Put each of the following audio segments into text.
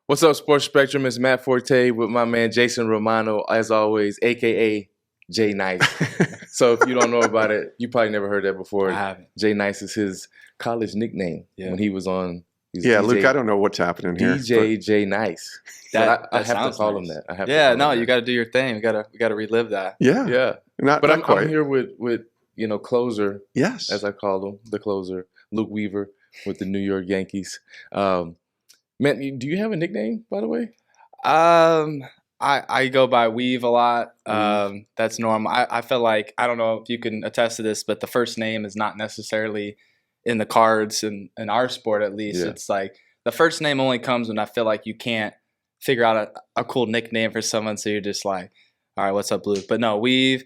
What's up, Sports Spectrum? It's Matt Forte with my man Jason Romano, as always, aka Jay Nice. So if you don't know about it, you probably never heard that before. I haven't. Jay Nice is his college nickname when he was on. Yeah, DJ, Luke, I don't know what's happening here. DJ Jay Nice. That I have to call nice. him that. You got to do your thing. We got to relive that. Yeah. I'm here with closer. Yes, as I call him, the closer, Luke Weaver with the New York Yankees. Man, do you have a nickname, by the way? I go by Weave a lot. That's normal. I feel like, I don't know if you can attest to this, but the first name is not necessarily in the cards in our sport, at least. Yeah. It's like the first name only comes when I feel like you can't figure out a cool nickname for someone. So you're just like, all right, what's up, Luke? But no, Weave,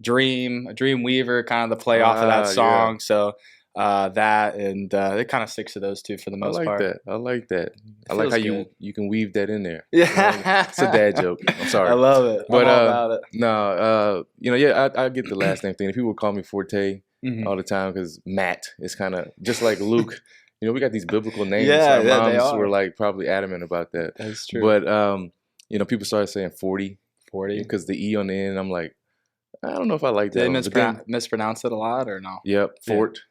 Dream Weaver, kind of the play off of that song. Yeah. So it kind of sticks to those two for the most part. I like that. I like how you can weave that in there. Yeah, it's a dad joke. I'm sorry. I love it. But I'm all about it. I get the last name thing. People call me Forte all the time because Matt is kind of just like Luke. We got these biblical names. Our moms were like probably adamant about that. That's true. But people started saying 40 because the E on the end. I'm like, I don't know if I like that. Did they mispronounce it a lot or no? Yep, Fort. Yeah.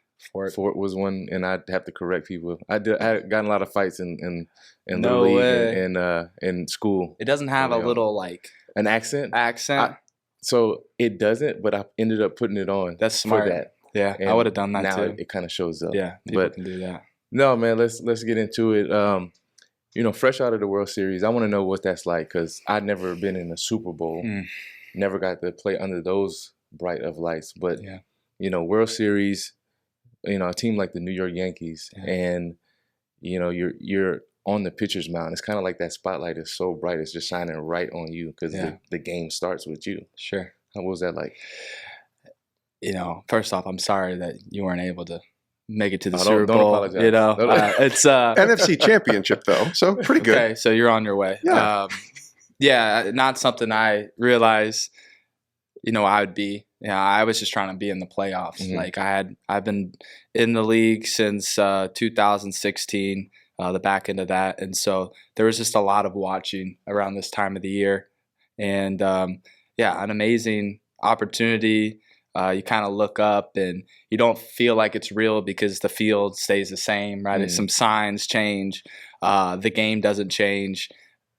Fort was one, and I'd have to correct people. I had gotten a lot of fights in the league and in school. It doesn't have a little like an accent. So it doesn't, but I ended up putting it on. That's smart. For that. Yeah, and I would have done that now too. It kind of shows up. Yeah, people can do that. No, man, let's get into it. Fresh out of the World Series, I want to know what that's like because I'd never been in a Super Bowl, never got to play under those bright of lights. But World Series. A team like the New York Yankees, and you're on the pitcher's mound. It's kind of like that spotlight is so bright; it's just shining right on you because the game starts with you. Sure. What was that like? First off, I'm sorry that you weren't able to make it to the Super Bowl. Don't apologize. It's NFC Championship though, so pretty good. Okay, so you're on your way. Yeah, not something I realized. I would be. Yeah, I was just trying to be in the playoffs. Like I've been in the league since 2016, the back end of that, and so there was just a lot of watching around this time of the year, and an amazing opportunity. You kind of look up and you don't feel like it's real because the field stays the same, right? Some signs change, the game doesn't change.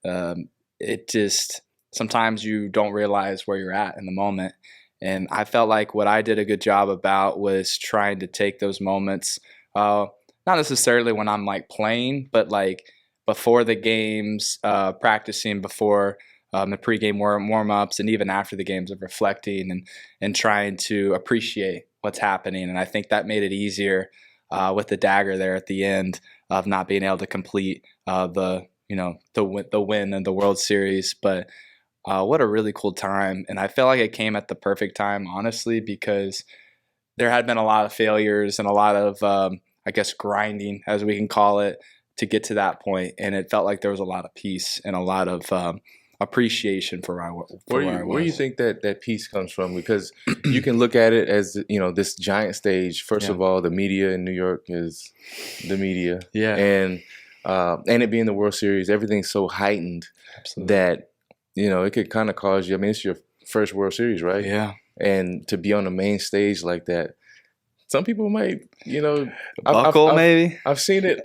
It just sometimes you don't realize where you're at in the moment. And I felt like what I did a good job about was trying to take those moments, not necessarily when I'm like playing, but like before the games, practicing before the pregame warm-ups, and even after the games of reflecting and trying to appreciate what's happening. And I think that made it easier with the dagger there at the end of not being able to complete the win in the World Series, but. What a really cool time. And I felt like it came at the perfect time, honestly, because there had been a lot of failures and a lot of, grinding, as we can call it, to get to that point. And it felt like there was a lot of peace and a lot of appreciation for where I was. Where do you think that peace comes from? Because you can look at it as, this giant stage. First of all, the media in New York is the media. Yeah. And it being the World Series, everything's so heightened that it could kind of cause you. I mean, it's your first World Series, right? Yeah. And to be on the main stage like that, some people might, buckle maybe. I've seen it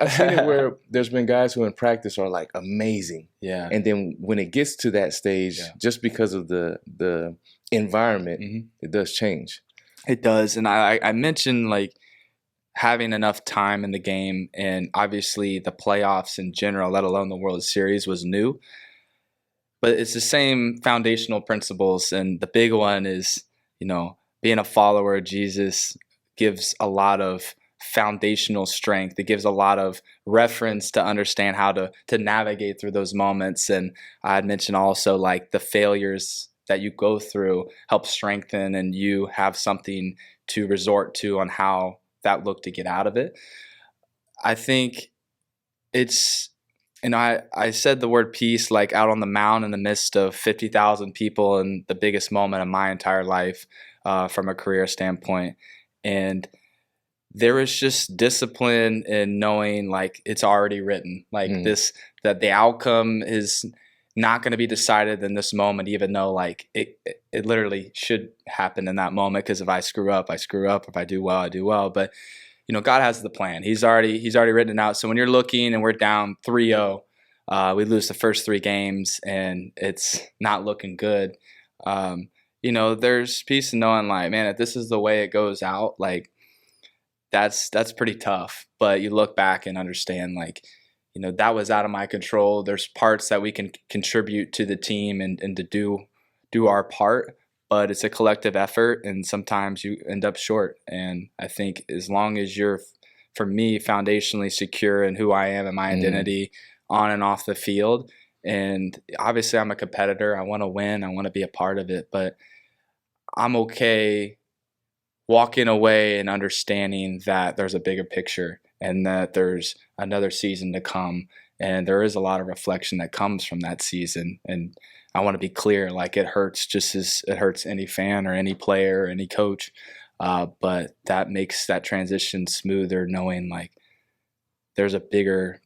where there's been guys who in practice are like amazing. Yeah. And then when it gets to that stage, just because of the environment, it does change. It does. And I mentioned like having enough time in the game, and obviously the playoffs in general, let alone the World Series, was new. But it's the same foundational principles, and the big one is, being a follower of Jesus gives a lot of foundational strength. It gives a lot of reference to understand how to navigate through those moments. And I had mentioned also like the failures that you go through help strengthen, and you have something to resort to on how that looked to get out of it. I think it's... And I said the word peace like out on the mound in the midst of 50,000 people in the biggest moment of my entire life from a career standpoint. And there was just discipline in knowing like it's already written, like that the outcome is not going to be decided in this moment, even though like it literally should happen in that moment. Because if I screw up, I screw up. If I do well, I do well. But God has the plan. He's already written it out. So when you're looking and we're down 3-0, we lose the first 3 games and it's not looking good. There's peace in knowing like, man, if this is the way it goes out, like that's pretty tough. But you look back and understand like, that was out of my control. There's parts that we can contribute to the team and to do our part, but it's a collective effort and sometimes you end up short. And I think as long as you're, for me, foundationally secure in who I am and my identity on and off the field, and obviously I'm a competitor. I want to win. I want to be a part of it, but I'm okay walking away and understanding that there's a bigger picture and that there's another season to come. And there is a lot of reflection that comes from that season. And I want to be clear, like it hurts just as it hurts any fan or any player or any coach. But that makes that transition smoother, knowing like there's bigger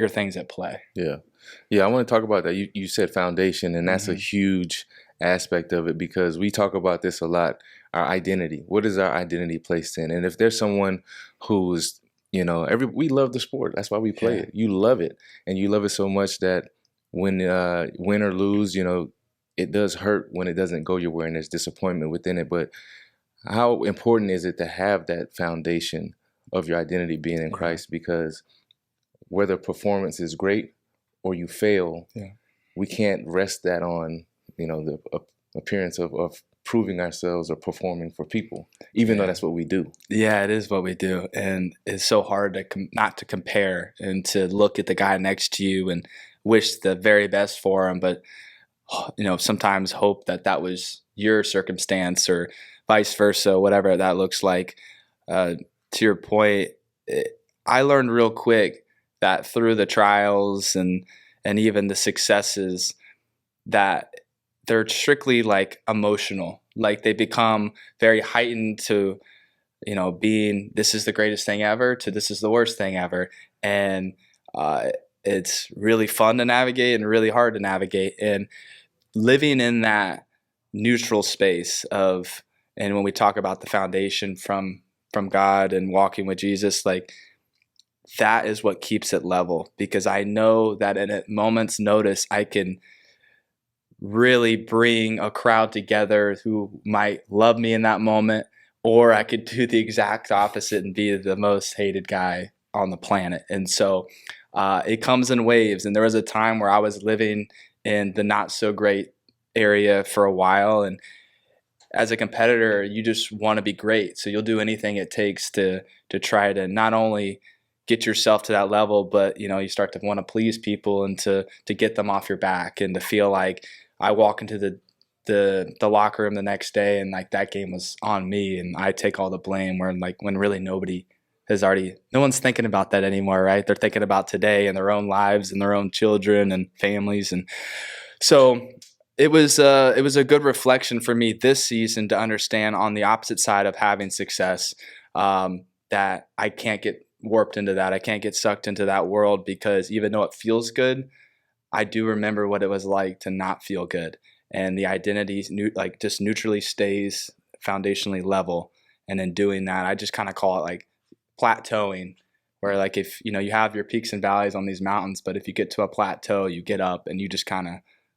things at play. Yeah. I want to talk about that. You said foundation, and that's a huge aspect of it because we talk about this a lot. Our identity. What is our identity placed in? And if there's someone who's, we love the sport. That's why we play it. You love it. And you love it so much that when win or lose, it does hurt when it doesn't go your way and there's disappointment within it. But how important is it to have that foundation of your identity being in Christ? Because whether performance is great or you fail, we can't rest that on, the appearance of proving ourselves or performing for people, even though that's what we do. Yeah, it is what we do. And it's so hard to not to compare and to look at the guy next to you and wish the very best for him. But, sometimes hope that was your circumstance or vice versa, whatever that looks like. To your point, I learned real quick that through the trials and even the successes that they're strictly like emotional, like they become very heightened to, being this is the greatest thing ever to this is the worst thing ever. And it's really fun to navigate and really hard to navigate. And living in that neutral space of, and when we talk about the foundation from God and walking with Jesus, like that is what keeps it level, because I know that at a moment's notice, I can really bring a crowd together who might love me in that moment, or I could do the exact opposite and be the most hated guy on the planet. And so it comes in waves. And there was a time where I was living in the not so great area for a while. And as a competitor, you just want to be great. So you'll do anything it takes to try to not only get yourself to that level, but you start to want to please people and to get them off your back and to feel like I walk into the locker room the next day and like that game was on me and I take all the blame, when really no one's thinking about that anymore, right? They're thinking about today and their own lives and their own children and families. And so it was a good reflection for me this season to understand on the opposite side of having success, that I can't get warped into that. I can't get sucked into that world, because even though it feels good, I do remember what it was like to not feel good. And the identity just neutrally stays foundationally level. And in doing that, I just kind of call it like plateauing, where like if you have your peaks and valleys on these mountains, but if you get to a plateau, you get up and you just kind of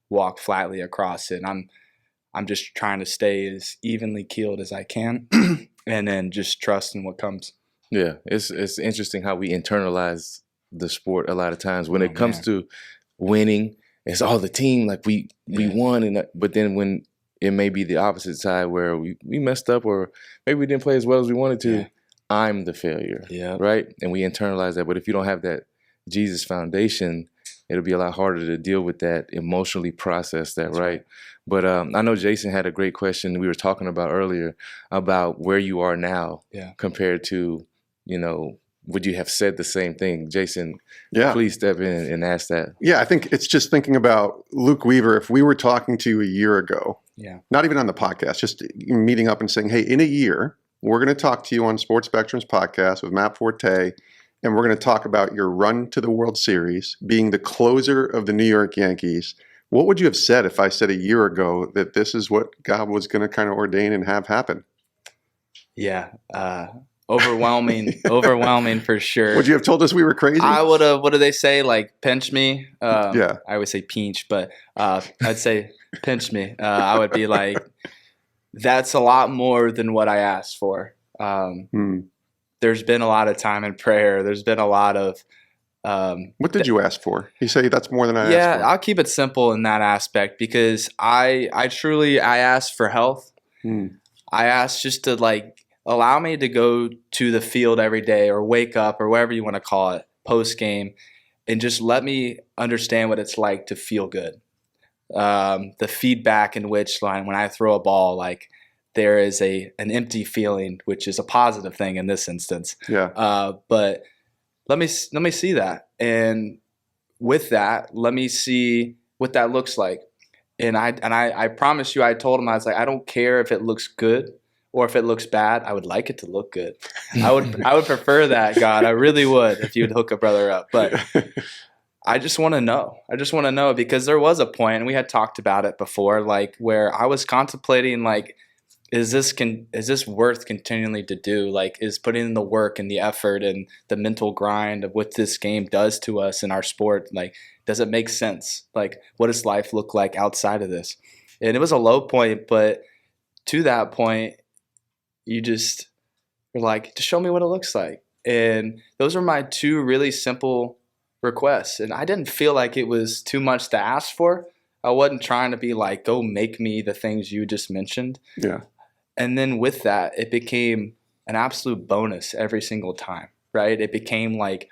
walk flatly across it. And I'm just trying to stay as evenly keeled as I can and then just trust in what comes. Yeah, it's interesting how we internalize the sport a lot of times. When it comes to winning, it's all the team, like we won, but then when it may be the opposite side where we messed up or maybe we didn't play as well as we wanted to, I'm the failure, right? And we internalize that. But if you don't have that Jesus foundation, it'll be a lot harder to deal with that, emotionally process that, right? But I know Jason had a great question we were talking about earlier about where you are now compared to, would you have said the same thing? Jason, please step in and ask that. Yeah, I think it's just thinking about Luke Weaver. If we were talking to you a year ago, not even on the podcast, just meeting up and saying, hey, in a year, we're going to talk to you on Sports Spectrum's podcast with Matt Forte, and we're going to talk about your run to the World Series, being the closer of the New York Yankees. What would you have said if I said a year ago that this is what God was going to kind of ordain and have happen? Yeah. Overwhelming for sure. Would you have told us we were crazy? I would have, what do they say? Like, pinch me? Yeah. I always say pinch, but I'd say pinch me. I would be like, that's a lot more than what I asked for. There's been a lot of time in prayer. There's been a lot of what did you ask for? You say that's more than I asked for. Yeah, I'll keep it simple in that aspect because I asked for health. I asked just to like allow me to go to the field every day or wake up or whatever you want to call it post game and just let me understand what it's like to feel good. The feedback in which line when I throw a ball, like there is an empty feeling, which is a positive thing in this instance. Yeah. But let me see that, and with that, let me see what that looks like. And I promise you, I told him I was like, I don't care if it looks good or if it looks bad. I would like it to look good. I would prefer that, God. I really would if you'd hook a brother up, but. I just want to know. I just want to know because there was a point, and we had talked about it before, like where I was contemplating, like, is this worth continually to do? Like, is putting in the work and the effort and the mental grind of what this game does to us in our sport, like, does it make sense? Like, what does life look like outside of this? And it was a low point, but to that point, you just were like, just show me what it looks like. And those are my two really simple requests, and I didn't feel like it was too much to ask for. I wasn't trying to be like, go make me the things you just mentioned. Yeah. And then with that, it became an absolute bonus every single time, right? It became like,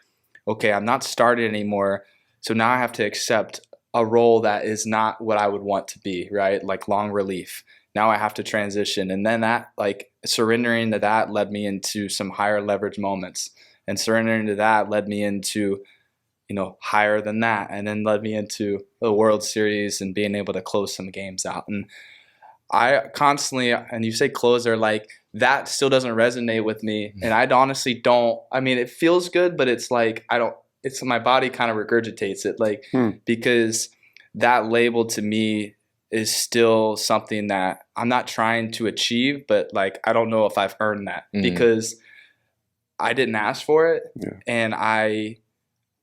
okay, I'm not starting anymore, so now I have to accept a role that is not what I would want to be, right? Like long relief. Now I have to transition, and then that, like, surrendering to that led me into some higher leverage moments, and surrendering to that led me into higher than that, and then led me into the World Series and being able to close some games out. And I constantly, and you say closer, like that still doesn't resonate with me. And I honestly don't, I mean, it feels good, but it's like, it's my body kind of regurgitates it, like, because that label to me is still something that I'm not trying to achieve, but like, I don't know if I've earned that because I didn't ask for it. Yeah. And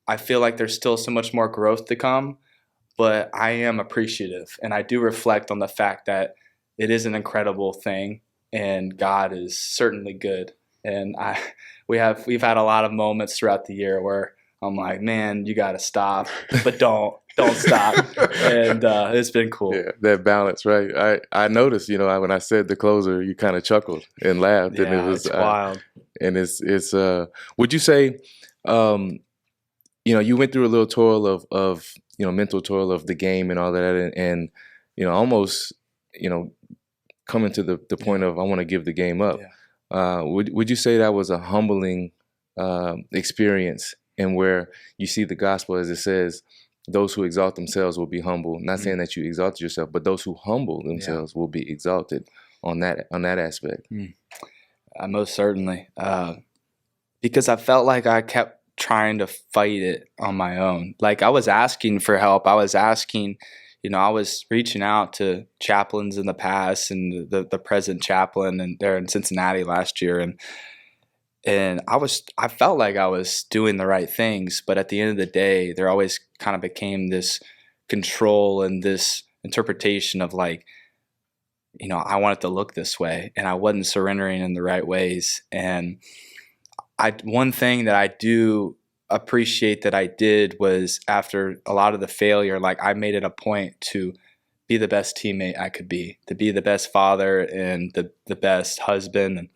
I feel like there's still so much more growth to come, but I am appreciative. And I do reflect on the fact that it is an incredible thing, and God is certainly good. And we've had a lot of moments throughout the year where I'm like, man, you got to stop, but don't stop. And it's been cool. Yeah, that balance, right? I noticed, when I said the closer, you kind of chuckled and laughed, Yeah, and it was it's wild. And it's would you say, you went through a little toil of mental toil of the game and all that, and almost coming to the point of I want to give the game up. Yeah. Would you say that was a humbling experience, and where you see the gospel as it says, those who exalt themselves will be humble. Not saying that you exalt yourself, but those who humble themselves will be exalted on that aspect. Most certainly, because I felt like I kept trying to fight it on my own. Like I was asking for help. I was asking, I was reaching out to chaplains in the past and the present chaplain and there in Cincinnati last year. And I felt like I was doing the right things, but at the end of the day, there always kind of became this control and this interpretation of like, I want it to look this way, and I wasn't surrendering in the right ways. And one thing that I do appreciate that I did was after a lot of the failure, like I made it a point to be the best teammate I could be, to be the best father and the best husband and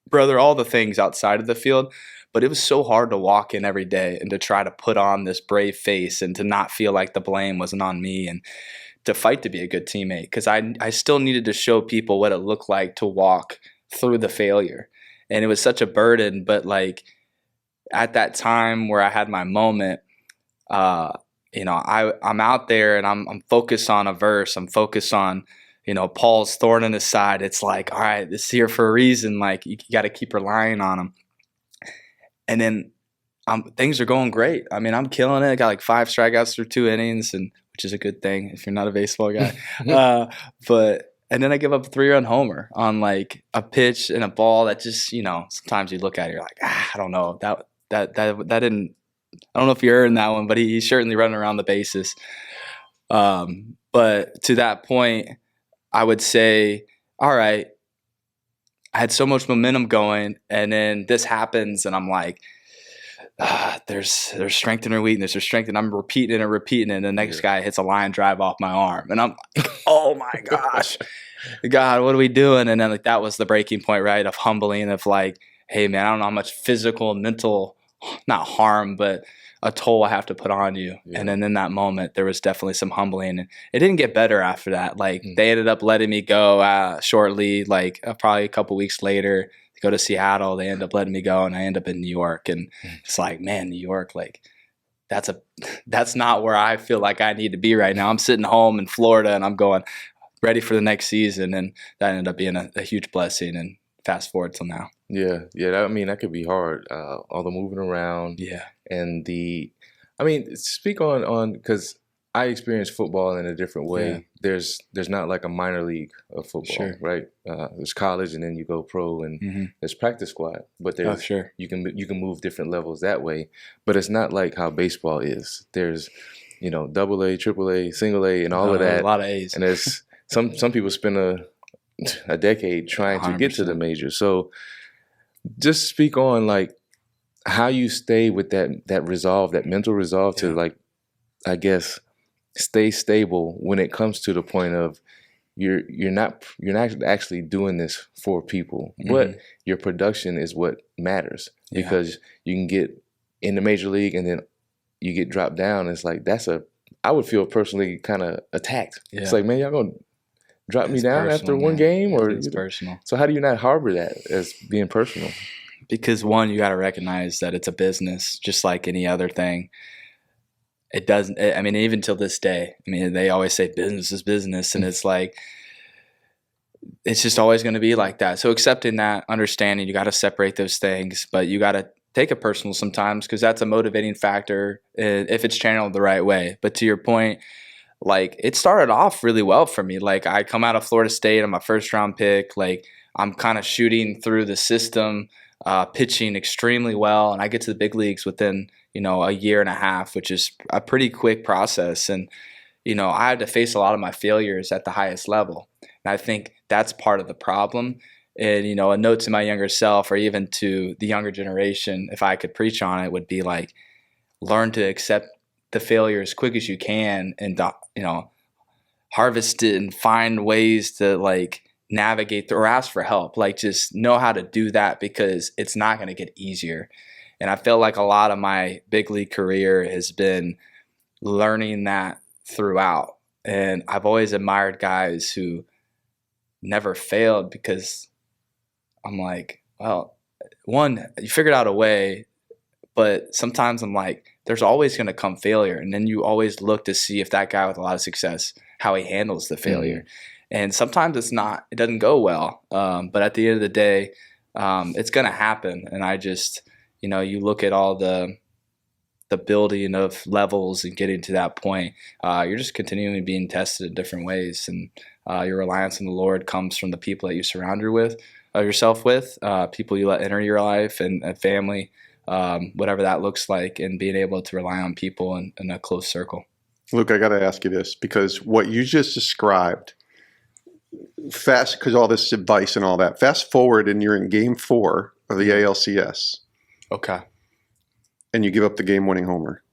brother, all the things outside of the field. But it was so hard to walk in every day and to try to put on this brave face and to not feel like the blame wasn't on me and to fight to be a good teammate, because I still needed to show people what it looked like to walk through the failure. And it was such a burden, but like at that time where I had my moment, I'm out there and I'm focused on a verse. I'm focused on, Paul's thorn in his side. It's like, all right, this is here for a reason. Like, you got to keep relying on him. And then things are going great. I mean, I'm killing it. I got like 5 strikeouts through 2 innings, which is a good thing if you're not a baseball guy. And then I give up a 3-run homer on like a pitch and a ball that just, sometimes you look at it, you're like, I don't know. That didn't. I don't know if you earned that one, but he's certainly running around the bases. But to that point, I would say, all right, I had so much momentum going, and then this happens, and I'm like, there's strength in her weakness. There's strength, and I'm repeating it. And the next guy hits a line drive off my arm, and I'm like, oh my gosh, God, what are we doing? And then like that was the breaking point, right? Of humbling, of like, hey man, I don't know how much physical, mental, not harm, but a toll I have to put on you. Yeah. And then in that moment, there was definitely some humbling, and it didn't get better after that. Like they ended up letting me go shortly, like probably a couple weeks later. Go to Seattle, they end up letting me go, and I end up in New York. And it's like, man, New York, like that's not where I feel like I need to be right now. I'm sitting home in Florida, and I'm going ready for the next season, and that ended up being a huge blessing. And fast forward till now. Yeah. That could be hard. All the moving around. Yeah. And speak on because I experienced football in a different way. Yeah. There's not like a minor league of football, right? There's college, and then you go pro, and there's practice squad. But there's you can move different levels that way. But it's not like how baseball is. There's double A, triple A, single A, and all of that. A lot of A's. And there's some people spend a decade trying 100%. To get to the majors. So just speak on like how you stay with that resolve, that mental resolve to like, I guess, stay stable when it comes to the point of you're not actually doing this for people, but your production is what matters, because you can get in the major league and then you get dropped down. It's like I would feel personally kind of attacked. Yeah. It's like, man, y'all gonna drop me down after one game, or it's personal. So how do you not harbor that as being personal? Because one, you got to recognize that it's a business, just like any other thing. It doesn't. I mean, even till this day. I mean, they always say business is business, and it's like it's just always going to be like that. So accepting that, understanding, you got to separate those things, but you got to take it personal sometimes, because that's a motivating factor if it's channeled the right way. But to your point, like it started off really well for me. Like I come out of Florida State, I'm a first round pick. Like I'm kind of shooting through the system, pitching extremely well, and I get to the big leagues within a year and a half, which is a pretty quick process. And I had to face a lot of my failures at the highest level, and I think that's part of the problem. And a note to my younger self, or even to the younger generation, if I could preach on it, would be like, learn to accept the failure as quick as you can, and harvest it and find ways to like navigate or ask for help. Like just know how to do that, because it's not going to get easier. And I feel like a lot of my big league career has been learning that throughout. And I've always admired guys who never failed, because I'm like, well, one, you figured out a way, but sometimes I'm like, there's always going to come failure. And then you always look to see if that guy with a lot of success, how he handles the failure. And sometimes it doesn't go well. But at the end of the day, it's going to happen. And I just, you look at all the building of levels and getting to that point, you're just continually being tested in different ways. And your reliance on the Lord comes from the people that you surround yourself with, people you let enter your life, and family, whatever that looks like, and being able to rely on people in a close circle. Luke, I got to ask you this, because what you just described, because all this advice and all that, fast forward and you're in game 4 of the ALCS. Okay. And you give up the game-winning homer,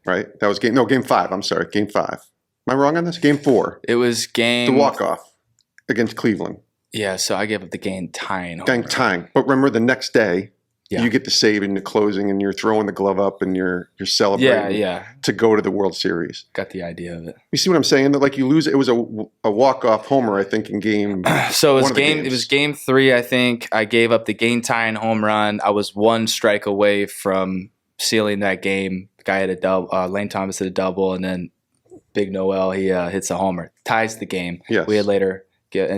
right? That was game 5. I'm sorry, game 5. Am I wrong on this? Game 4. It was the walk-off against Cleveland. Yeah, so I gave up the game-tying homer. Game-tying. But remember, the next day, you get the save in the closing, and you're throwing the glove up, and you're celebrating to go to the World Series. Got the idea of it. You see what I'm saying? That like you lose. It was a walk-off homer, I think, in game. So it was game 3. I think I gave up the game-tying home run. I was 1 strike away from sealing that game. The guy had a double. Lane Thomas hit a double, and then Big Noel, he hits a homer, ties the game. Yes. We had later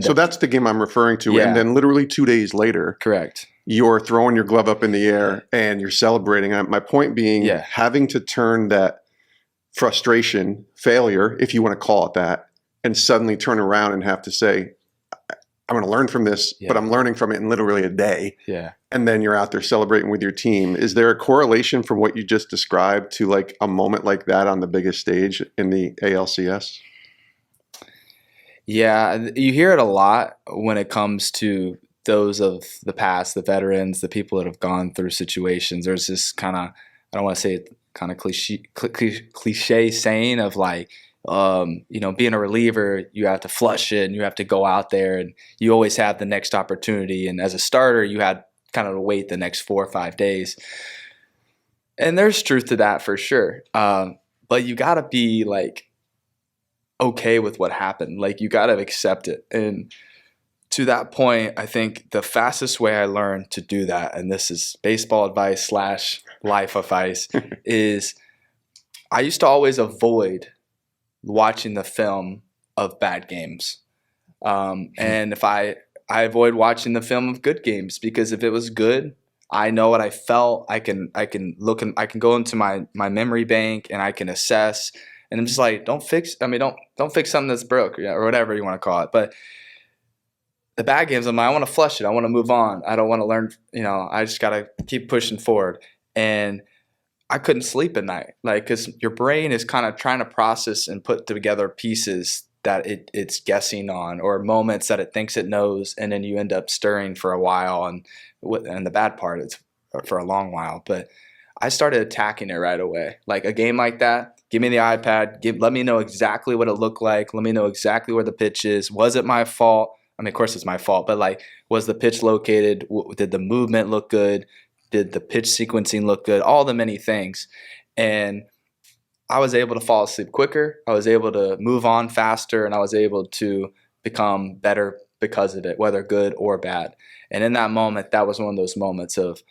So that's the game I'm referring to. Yeah. And then literally 2 days later, correct. You're throwing your glove up in the air and you're celebrating. My point being, having to turn that frustration, failure, if you want to call it that, and suddenly turn around and have to say, I'm going to learn from this, but I'm learning from it in literally a day. Yeah. And then you're out there celebrating with your team. Is there a correlation from what you just described to like a moment like that on the biggest stage in the ALCS? Yeah, you hear it a lot when it comes to those of the past, the veterans, the people that have gone through situations. There's this kind of, I don't want to say it, kind of cliche saying of like, being a reliever, you have to flush it and you have to go out there and you always have the next opportunity. And as a starter, you had kind of to wait the next 4 or 5 days. And there's truth to that for sure. But you got to be like okay with what happened. Like you got to accept it. And to that point, I think the fastest way I learned to do that, and this is baseball advice / life advice, is I used to always avoid watching the film of bad games. And if I avoid watching the film of good games, because if it was good, I know what I felt. I can look and I can go into my memory bank and I can assess. And I'm just like, don't fix something that's broke or whatever you want to call it. But the bad games, I want to flush it. I want to move on. I don't want to learn, I just got to keep pushing forward. And I couldn't sleep at night, like, because your brain is kind of trying to process and put together pieces that it's guessing on, or moments that it thinks it knows, and then you end up stirring for a while. And the bad part is for a long while. But I started attacking it right away. Like a game like that, give me the iPad, let me know exactly what it looked like. Let me know exactly where the pitch is. Was it my fault? I mean, of course it's my fault, but like, was the pitch located? Did the movement look good? Did the pitch sequencing look good? All the many things. And I was able to fall asleep quicker. I was able to move on faster, and I was able to become better because of it, whether good or bad. And in that moment, that was one of those moments of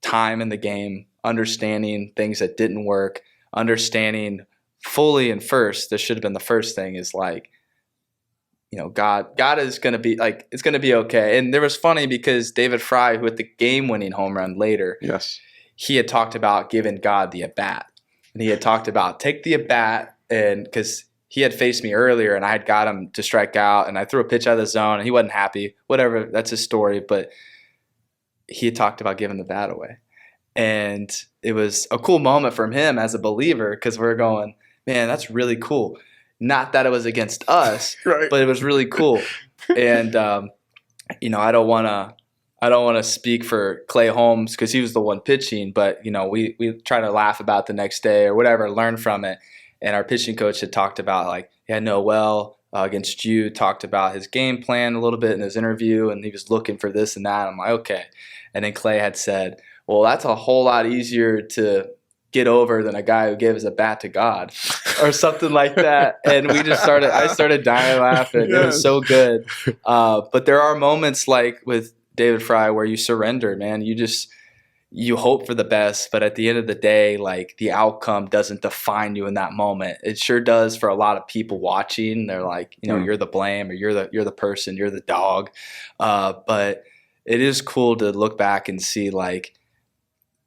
time in the game, understanding things that didn't work, understanding fully. And first, this should have been the first thing, is like, God is going to be like, it's going to be okay. And it was funny because David Fry, who hit the game-winning home run later, he had talked about giving God the at-bat. And he had talked about take the at-bat, and because he had faced me earlier and I had got him to strike out and I threw a pitch out of the zone and he wasn't happy. Whatever, that's his story. But he had talked about giving the bat away. And it was a cool moment from him as a believer, because we're going, man, that's really cool. Not that it was against us, right, but it was really cool. And I don't want to speak for Clay Holmes because he was the one pitching, but we try to laugh about the next day or whatever, learn from it. And our pitching coach had talked about like, Noel against you talked about his game plan a little bit in his interview, and he was looking for this and that. I'm like, okay. And then Clay had said, well, that's a whole lot easier to get over than a guy who gives a bat to God or something like that. And I started dying laughing. Yes. It was so good. But there are moments like with David Fry where you surrender, man. You hope for the best, but at the end of the day, like the outcome doesn't define you in that moment. It sure does for a lot of people watching. They're like, you're the blame, or you're the person, you're the dog. But it is cool to look back and see like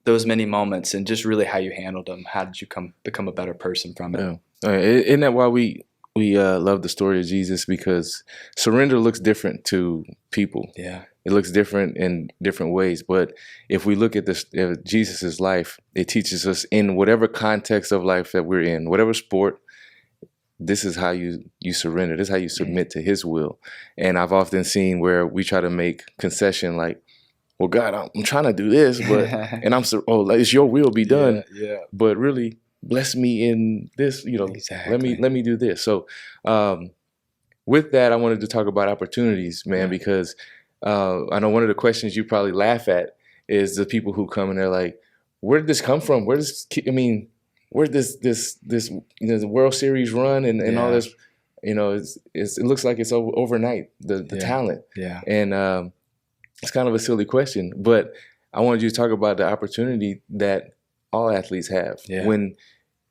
those many moments and just really how you handled them. How did you become a better person from it? Yeah. Isn't that why we love the story of Jesus? Because surrender looks different to people. Yeah. It looks different in different ways. But if we look at Jesus' life, it teaches us in whatever context of life that we're in, whatever sport, this is how you surrender. This is how you submit to his will. And I've often seen where we try to make concession like, well, God, I'm trying to do this, but and it's your will be done. Yeah. But really, bless me in this. Exactly. Let me do this. So, with that, I wanted to talk about opportunities, man, because I know one of the questions you probably laugh at is the people who come and they're like, "Where did this come from? Where this the World Series run and all this? It looks like it's overnight. The talent. Yeah. And it's kind of a silly question, but I wanted you to talk about the opportunity that all athletes have when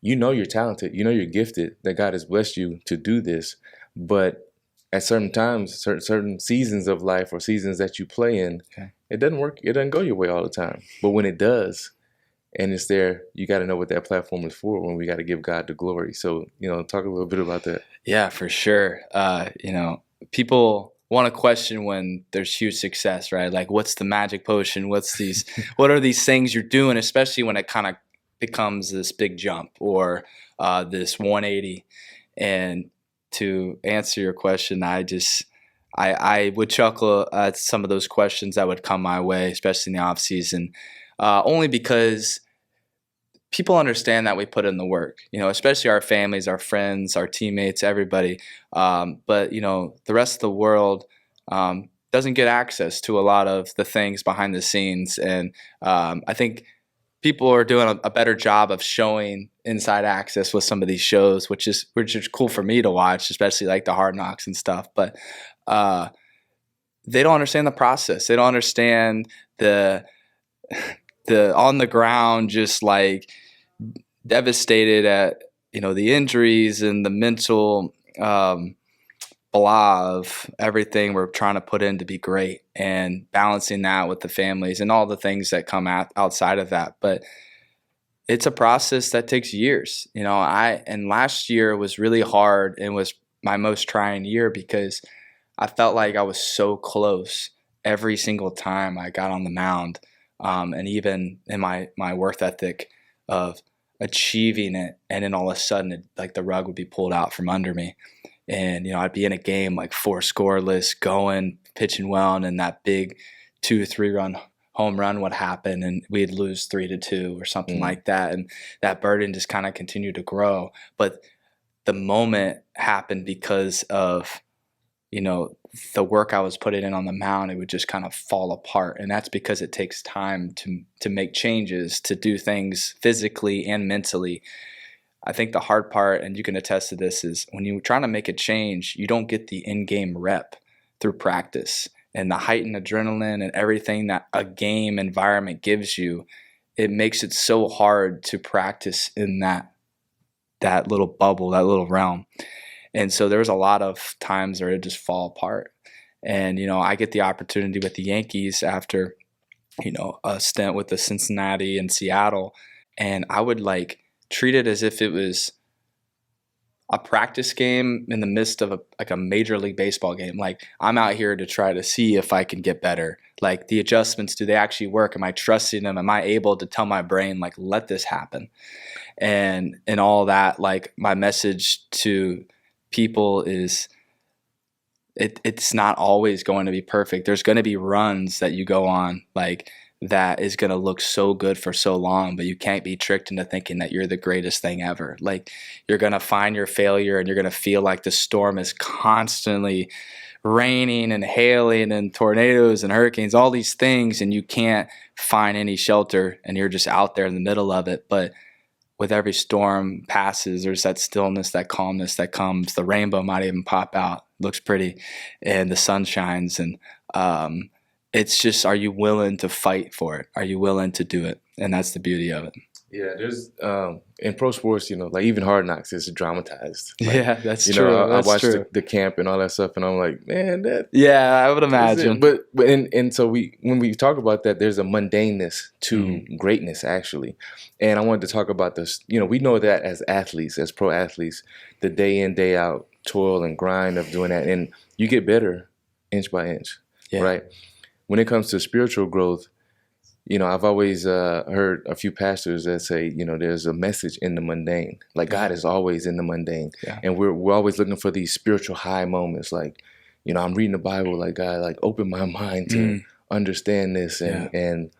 you're talented, you're gifted, that God has blessed you to do this, but at certain times, certain seasons of life or seasons that you play in, it doesn't work. It doesn't go your way all the time. But when it does, and it's there, you got to know what that platform is for. When we got to give God the glory. So talk a little bit about that. Yeah, for sure. People want to question when there's huge success, right? Like, what's the magic potion? What are these things you're doing? Especially when it kind of becomes this big jump or this 180. And to answer your question, I would chuckle at some of those questions that would come my way, especially in the off season, only because people understand that we put in the work, especially our families, our friends, our teammates, everybody. But the rest of the world doesn't get access to a lot of the things behind the scenes. And I think people are doing a better job of showing inside access with some of these shows, which is cool for me to watch, especially like the Hard Knocks and stuff. But they don't understand the process. They don't understand the on the ground, just like devastated at the injuries and the mental blah of everything we're trying to put in to be great, and balancing that with the families and all the things that come outside of that. But it's a process that takes years. And last year was really hard and was my most trying year because I felt like I was so close every single time I got on the mound. And even in my work ethic of achieving it, and then all of a sudden like the rug would be pulled out from under me, and I'd be in a game like 4 scoreless, going, pitching well, and then that big 2-3 run home run would happen, and we'd lose 3-2 or something like that, and that burden just kind of continued to grow. But the moment happened because of the work I was putting in on the mound. It would just kind of fall apart. And that's because it takes time to make changes, to do things physically and mentally. I think the hard part, and you can attest to this, is when you're trying to make a change, you don't get the in-game rep through practice. And the heightened adrenaline and everything that a game environment gives you, it makes it so hard to practice in that little bubble, that little realm. And so there was a lot of times where it just fall apart. And, I get the opportunity with the Yankees after, a stint with the Cincinnati and Seattle. And I would treat it as if it was a practice game in the midst of a Major League Baseball game. Like, I'm out here to try to see if I can get better. Like, the adjustments, do they actually work? Am I trusting them? Am I able to tell my brain, let this happen? And all that, my message to people is it's not always going to be perfect. There's going to be runs that you go on that is going to look so good for so long, but you can't be tricked into thinking that you're the greatest thing ever. You're going to find your failure, and you're going to feel like the storm is constantly raining and hailing and tornadoes and hurricanes, all these things, and you can't find any shelter, and you're just out there in the middle of it. But with every storm passes, there's that stillness, that calmness that comes. The rainbow might even pop out. Looks pretty. And the sun shines. And it's just, are you willing to fight for it? Are you willing to do it? And that's the beauty of it. Yeah, there's in pro sports, even Hard Knocks is dramatized. Yeah, that's true. I watched the camp and all that stuff, and I'm like, man, that. Yeah, I would imagine. But so when we talk about that, there's a mundaneness to greatness, actually. And I wanted to talk about this. We know that as athletes, as pro athletes, the day in, day out toil and grind of doing that, and you get better inch by inch, right? When it comes to spiritual growth, I've always heard a few pastors that say, there's a message in the mundane. God is always in the mundane. Yeah. And we're always looking for these spiritual high moments. I'm reading the Bible, God, open my mind to understand this and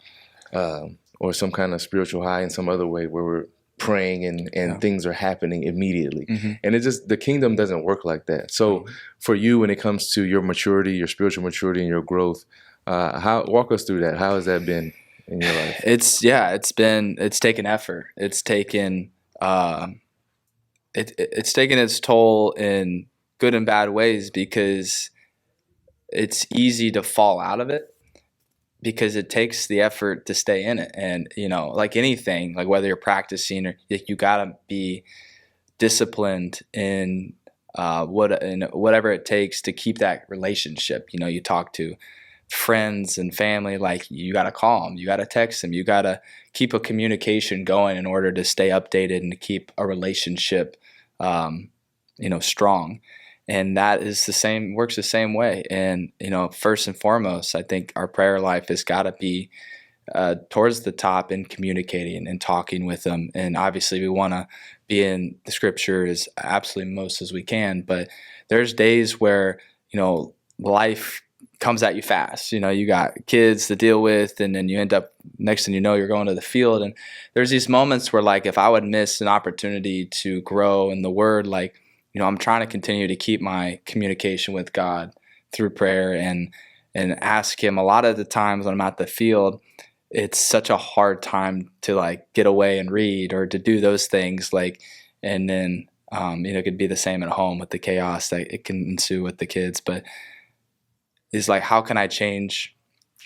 or some kind of spiritual high in some other way where we're praying and things are happening immediately. And the kingdom doesn't work like that. So for you, when it comes to your maturity, your spiritual maturity and your growth, walk us through that. How has that been in your life? It's taken effort. It's taken it's taken its toll in good and bad ways, because it's easy to fall out of it because it takes the effort to stay in it. And like anything, whether you're practicing or you gotta be disciplined in whatever it takes to keep that relationship. You talk to friends and family, like you got to call them, you got to text them, you got to keep a communication going in order to stay updated and to keep a relationship, strong. And that is works the same way. And, first and foremost, I think our prayer life has got to be towards the top in communicating and talking with them. And obviously we want to be in the scripture as absolutely most as we can, but there's days where, life comes at you fast. You got kids to deal with, and then you end up, next thing you know, you're going to the field. And there's these moments where, like, if I would miss an opportunity to grow in the word, like, I'm trying to continue to keep my communication with God through prayer and ask him. A lot of the times when I'm at the field, it's such a hard time to, like, get away and read or to do those things. Like, and then, it could be the same at home with the chaos that it can ensue with the kids. But is like, how can I change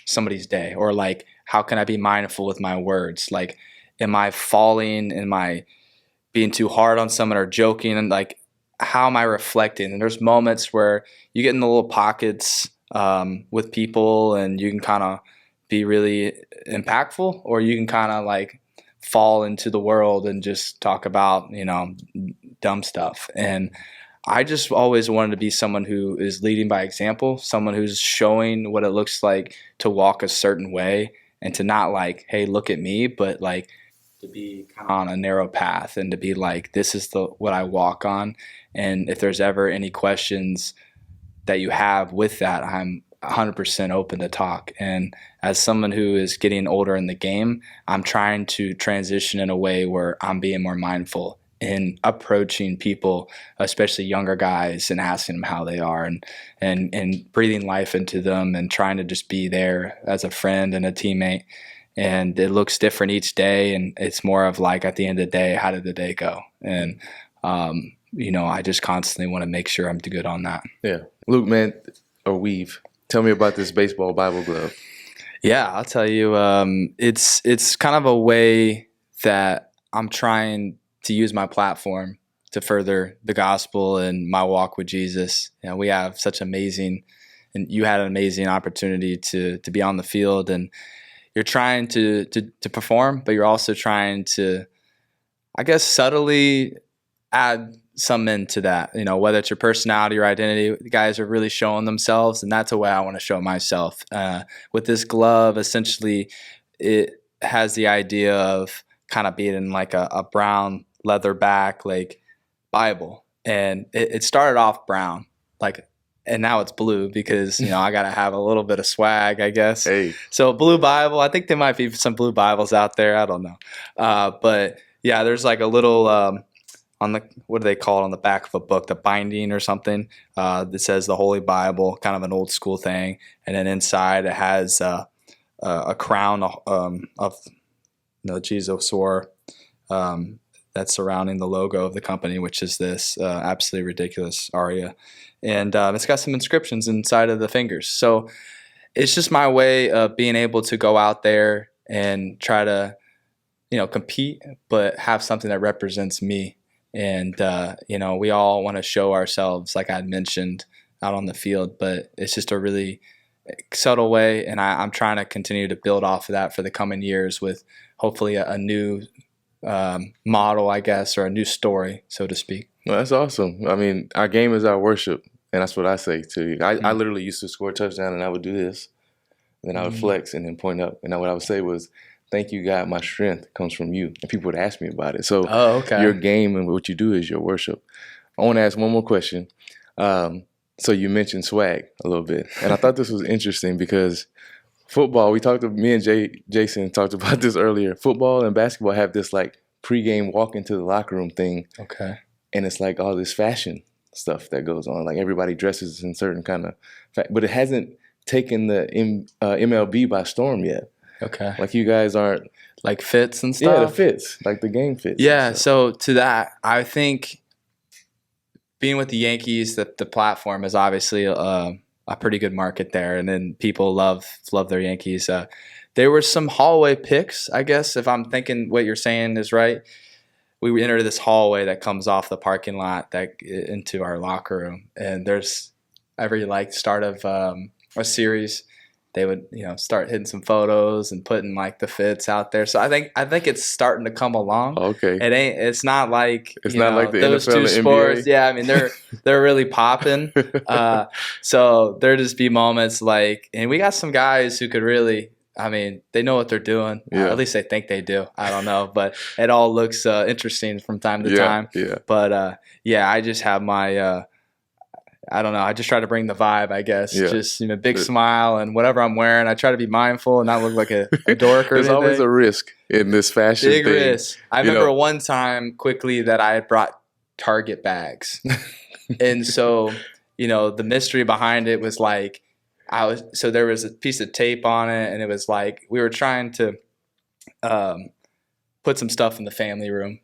somebody's day? Or, like, how can I be mindful with my words? Like, am I falling? Am I being too hard on someone or joking? And, like, how am I reflecting? And there's moments where you get in the little pockets with people, and you can kind of be really impactful, or you can kind of, like, fall into the world and just talk about, dumb stuff. And I just always wanted to be someone who is leading by example, someone who's showing what it looks like to walk a certain way, and to not, like, hey, look at me, but, like, to be kind of on a narrow path and to be like, this is what I walk on. And if there's ever any questions that you have with that, I'm 100% open to talk. And as someone who is getting older in the game, I'm trying to transition in a way where I'm being more mindful in approaching people, especially younger guys, and asking them how they are, and breathing life into them, and trying to just be there as a friend and a teammate. And it looks different each day, and it's more of, like, at the end of the day, how did the day go? And I just constantly want to make sure I'm good on that. Yeah. Luke, man, or Weave, tell me about this baseball Bible glove. Yeah, I'll tell you. It's kind of a way that I'm trying to use my platform to further the gospel and my walk with Jesus. We have such and you had an amazing opportunity to be on the field, and you're trying to perform, but you're also trying to, I guess, subtly add some into that, whether it's your personality or identity. The guys are really showing themselves, and that's a way I want to show myself. With this glove, essentially, it has the idea of kind of being in, like, a brown leather back, like, Bible. And it started off brown, like, and now it's blue because, I got to have a little bit of swag, I guess. Hey. So blue Bible, I think there might be some blue Bibles out there. I don't know. But yeah, there's, like, a little, on the, what do they call it on the back of a book, the binding or something, that says the Holy Bible, kind of an old school thing. And then inside it has a crown of Jesus or that's surrounding the logo of the company, which is this absolutely ridiculous aria. And it's got some inscriptions inside of the fingers. So it's just my way of being able to go out there and try to, compete, but have something that represents me. And, we all want to show ourselves, like I had mentioned, out on the field, but it's just a really subtle way. And I'm trying to continue to build off of that for the coming years with hopefully a new model, I guess, or a new story, so to speak. Well, that's awesome. I mean, our game is our worship, and that's what I say to you. I literally used to score a touchdown, and I would do this, and then I would flex and then point up. And what I would say was, thank you, God, my strength comes from you. And people would ask me about it. So your game and what you do is your worship. I want to ask one more question. So you mentioned swag a little bit, and I thought this was interesting because football, me and Jason talked about this earlier. Football and basketball have this, like, pregame walk into the locker room thing. Okay. And it's like all this fashion stuff that goes on. Like, everybody dresses in certain kind of but it hasn't taken the MLB by storm yet. Okay. Like, you guys aren't, like, fits and stuff? Yeah, the fits, like the game fits. Yeah, so to that, I think being with the Yankees, the platform is obviously a pretty good market there, and then people love their Yankees. There were some hallway picks, I guess, if I'm thinking what you're saying is right, we enter this hallway that comes off the parking lot into our locker room, and there's every like start of a series, they would start hitting some photos and putting like the fits out there. So I think it's starting to come along. Okay. It's not like it's not like the those NFL two and sports. NBA. Yeah, I mean they're really popping. So there just be moments like, and we got some guys who could really, I mean, they know what they're doing. Yeah. At least they think they do. I don't know, but it all looks interesting from time to time. Yeah. But I just have my I don't know. I just try to bring the vibe, I guess. Yeah. Just big smile, and whatever I'm wearing, I try to be mindful and not look like a dork or There's anything. always a risk in this fashion Big thing. risk. I remember one time quickly that I had brought Target bags, and so the mystery behind it was like there was a piece of tape on it, and it was like we were trying to put some stuff in the family room,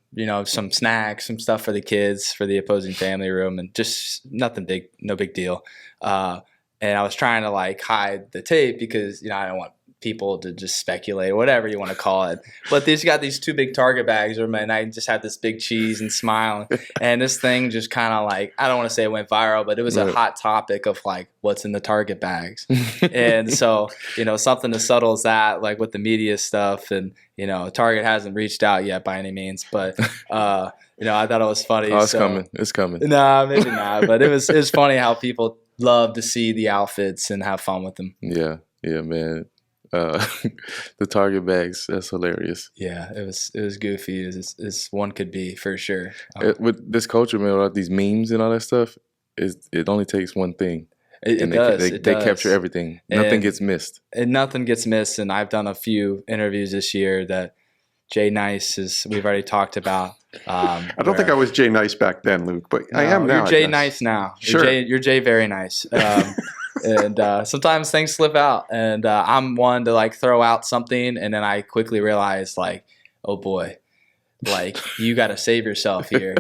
some snacks, some stuff for the kids, for the opposing family room, and just nothing big, no big deal. And I was trying to like hide the tape because, I don't want people to just speculate, whatever you want to call it. But these got these two big Target bags, and I just had this big cheese and smile. And this thing just kind of like, I don't want to say it went viral, but it was a hot topic of like, what's in the Target bags? And so, something as subtle as that, like with the media stuff, and, Target hasn't reached out yet by any means, but, I thought it was funny. Oh, it's coming. Nah, maybe not. But it was funny how people love to see the outfits and have fun with them. Yeah, man. The Target bags, that's hilarious. Yeah, it was goofy as one could be, for sure. With this culture, man, with these memes and all that stuff, it only takes one thing. It does. They capture everything. Nothing gets missed. And nothing gets missed. And I've done a few interviews this year that Jay Nice we've already talked about. I don't think I was Jay Nice back then, Luke, but I am now. You're Jay Nice now. Sure. You're Jay Very Nice. And sometimes things slip out, and I'm one to like throw out something, and then I quickly realize like, oh boy, like you got to save yourself here,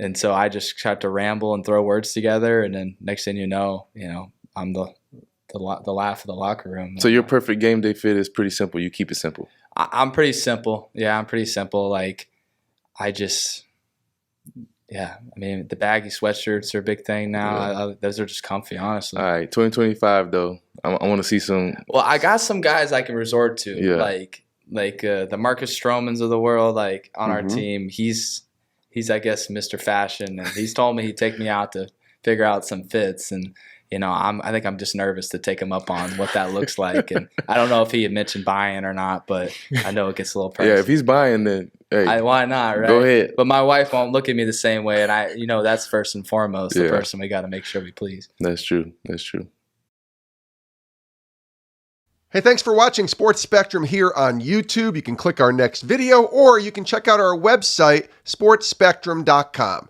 and so I just try to ramble and throw words together, and then next thing you know, I'm the laugh of the locker room. So your perfect game day fit is pretty simple. You keep it simple. I'm pretty simple. Yeah, I'm pretty simple. Like I just. Yeah, I mean, the baggy sweatshirts are a big thing now. Yeah. Those are just comfy, honestly. All right, 2025 though. I want to see some. Well, I got some guys I can resort to, like the Marcus Stromans of the world, like on our team. He's I guess Mr. Fashion, and he's told me he'd take me out to figure out some fits, and I think I'm just nervous to take him up on what that looks like, and I don't know if he had mentioned buying or not, but I know it gets a little pricey. Yeah, if he's buying, then hey, why not, right? Go ahead. But my wife won't look at me the same way, and that's first and foremost the person we got to make sure we please. That's true. Hey, thanks for watching Sports Spectrum here on YouTube. You can click our next video, or you can check out our website, sportspectrum.com.